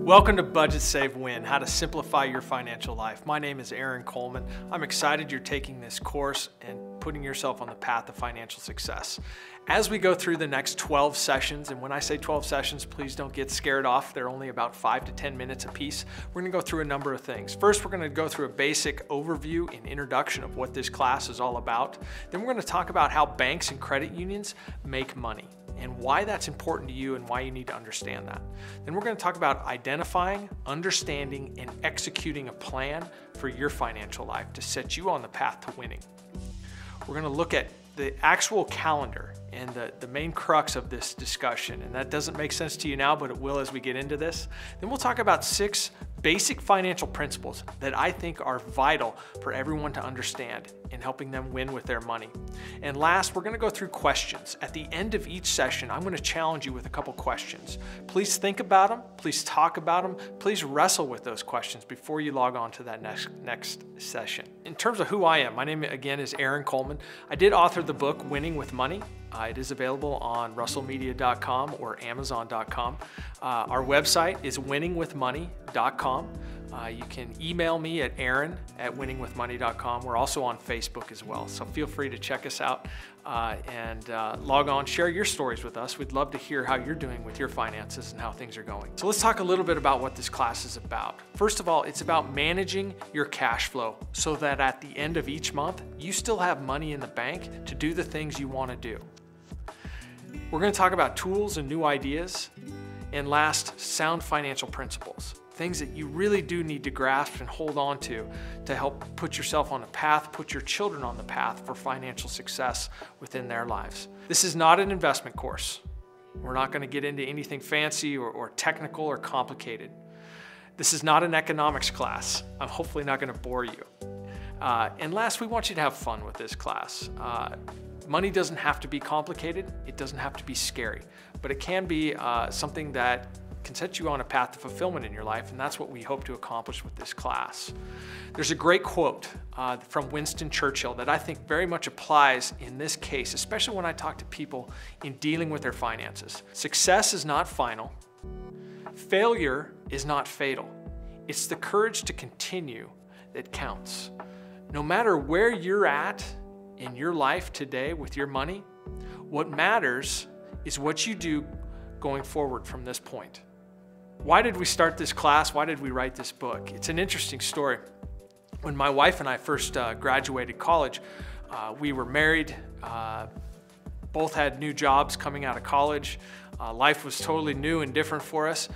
Welcome to Budget Save Win, how to simplify your financial life. My name is Aaron Coleman. I'm excited you're taking this course and putting yourself on the path of financial success. As we go through the next 12 sessions, and when I say 12 sessions, please don't get scared off. They're only about 5 to 10 minutes a piece. We're gonna go through a number of things. First, we're gonna go through a basic overview and introduction of what this class is all about. Then we're gonna talk about how banks and credit unions make money and why that's important to you and why you need to understand that. Then we're going to talk about identifying, understanding, and executing a plan for your financial life to set you on the path to winning. We're going to look at the actual calendar and the main crux of this discussion, and that doesn't make sense to you now, but it will as we get into this. Then we'll talk about 6 basic financial principles that I think are vital for everyone to understand in helping them win with their money. And last, we're gonna go through questions. At the end of each session, I'm gonna challenge you with a couple questions. Please think about them, please talk about them, please wrestle with those questions before you log on to that next session. In terms of who I am, my name again is Aaron Coleman. I did author the book, Winning with Money. It is available on russellmedia.com or amazon.com. Our website is winningwithmoney.com. You can email me at aaron@winningwithmoney.com. We're also on Facebook as well, so feel free to check us out and log on, share your stories with us. We'd love to hear how you're doing with your finances and how things are going. So let's talk a little bit about what this class is about. First of all, it's about managing your cash flow so that at the end of each month, you still have money in the bank to do the things you want to do. We're going to talk about tools and new ideas, and last, sound financial principles. Things that you really do need to grasp and hold on to help put yourself on a path, put your children on the path for financial success within their lives. This is not an investment course. We're not going to get into anything fancy or technical or complicated. This is not an economics class. I'm hopefully not going to bore you. And last, we want you to have fun with this class. Money doesn't have to be complicated. It doesn't have to be scary, but it can be something that can set you on a path to fulfillment in your life, and that's what we hope to accomplish with this class. There's a great quote from Winston Churchill that I think very much applies in this case, especially when I talk to people in dealing with their finances. Success is not final. Failure is not fatal. It's the courage to continue that counts. No matter where you're at in your life today with your money, what matters is what you do going forward from this point. Why did we start this class? Why did we write this book? It's an interesting story. When my wife and I first graduated college, we were married, both had new jobs coming out of college. Life was totally new and different for us.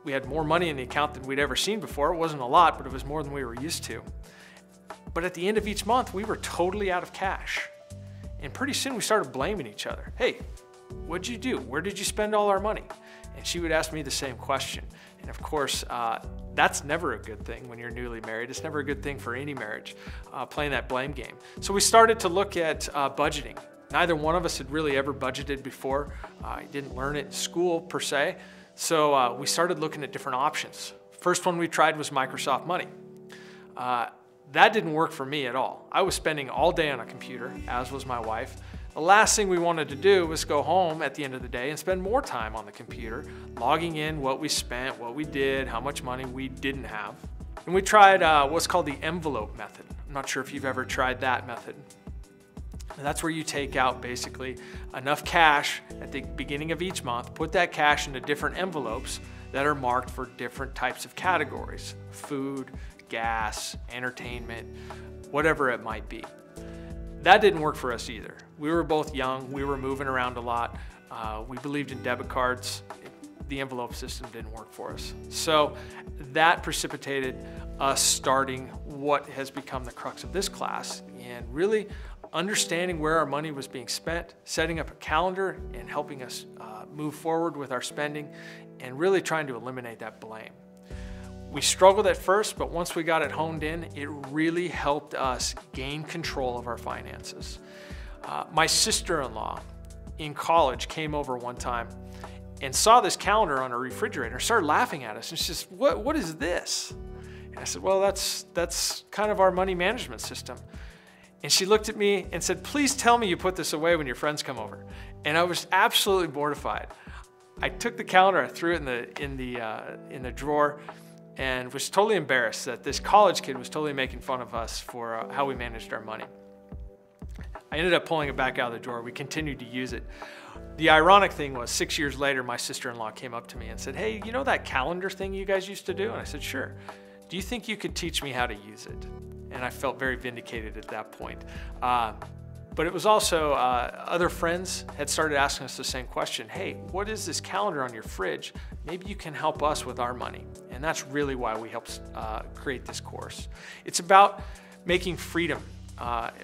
We had more money in the account than we'd ever seen before. It wasn't a lot, but it was more than we were used to. But at the end of each month, we were totally out of cash. And pretty soon we started blaming each other. Hey, what'd you do? Where did you spend all our money? And she would ask me the same question. And of course, that's never a good thing when you're newly married. It's never a good thing for any marriage, playing that blame game. So we started to look at budgeting. Neither one of us had really ever budgeted before. I didn't learn it in school per se. So we started looking at different options. First one we tried was Microsoft Money. That didn't work for me at all. I was spending all day on a computer, as was my wife. The last thing we wanted to do was go home at the end of the day and spend more time on the computer, logging in what we spent, what we did, how much money we didn't have. And we tried what's called the envelope method. I'm not sure if you've ever tried that method. And that's where you take out basically enough cash at the beginning of each month, put that cash into different envelopes that are marked for different types of categories: food, gas, entertainment, whatever it might be. That didn't work for us either. We were both young, we were moving around a lot. We believed in debit cards. The envelope system didn't work for us. So that precipitated us starting what has become the crux of this class, and really understanding where our money was being spent, setting up a calendar and helping us move forward with our spending, and really trying to eliminate that blame. We struggled at first, but once we got it honed in, it really helped us gain control of our finances. My sister-in-law in college came over one time and saw this calendar on a refrigerator, started laughing at us, and she says, what is this? And I said, well, that's kind of our money management system. And she looked at me and said, please tell me you put this away when your friends come over. And I was absolutely mortified. I took the calendar, I threw it in the drawer, and was totally embarrassed that this college kid was totally making fun of us for how we managed our money. I ended up pulling it back out of the drawer. We continued to use it. The ironic thing was 6 years later, my sister-in-law came up to me and said, "Hey, you know that calendar thing you guys used to do?" And I said, "Sure. Do you think you could teach me how to use it?" And I felt very vindicated at that point. But it was also other friends had started asking us the same question. "Hey, what is this calendar on your fridge? Maybe you can help us with our money." And that's really why we helped create this course. It's about making freedom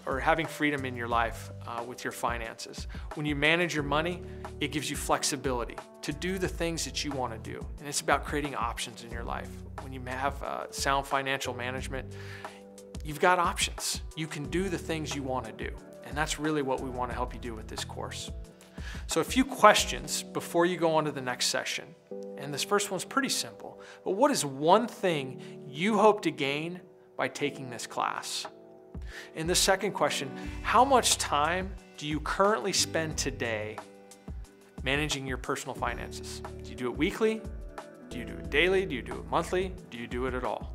or having freedom in your life with your finances. When you manage your money, it gives you flexibility to do the things that you want to do. And it's about creating options in your life. When you have sound financial management, you've got options. You can do the things you want to do. And that's really what we want to help you do with this course. So a few questions before you go on to the next session. And this first one's pretty simple. But what is one thing you hope to gain by taking this class? And the second question, how much time do you currently spend today managing your personal finances? Do you do it weekly? Do you do it daily? Do you do it monthly? Do you do it at all?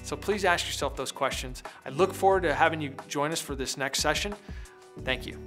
So please ask yourself those questions. I look forward to having you join us for this next session. Thank you.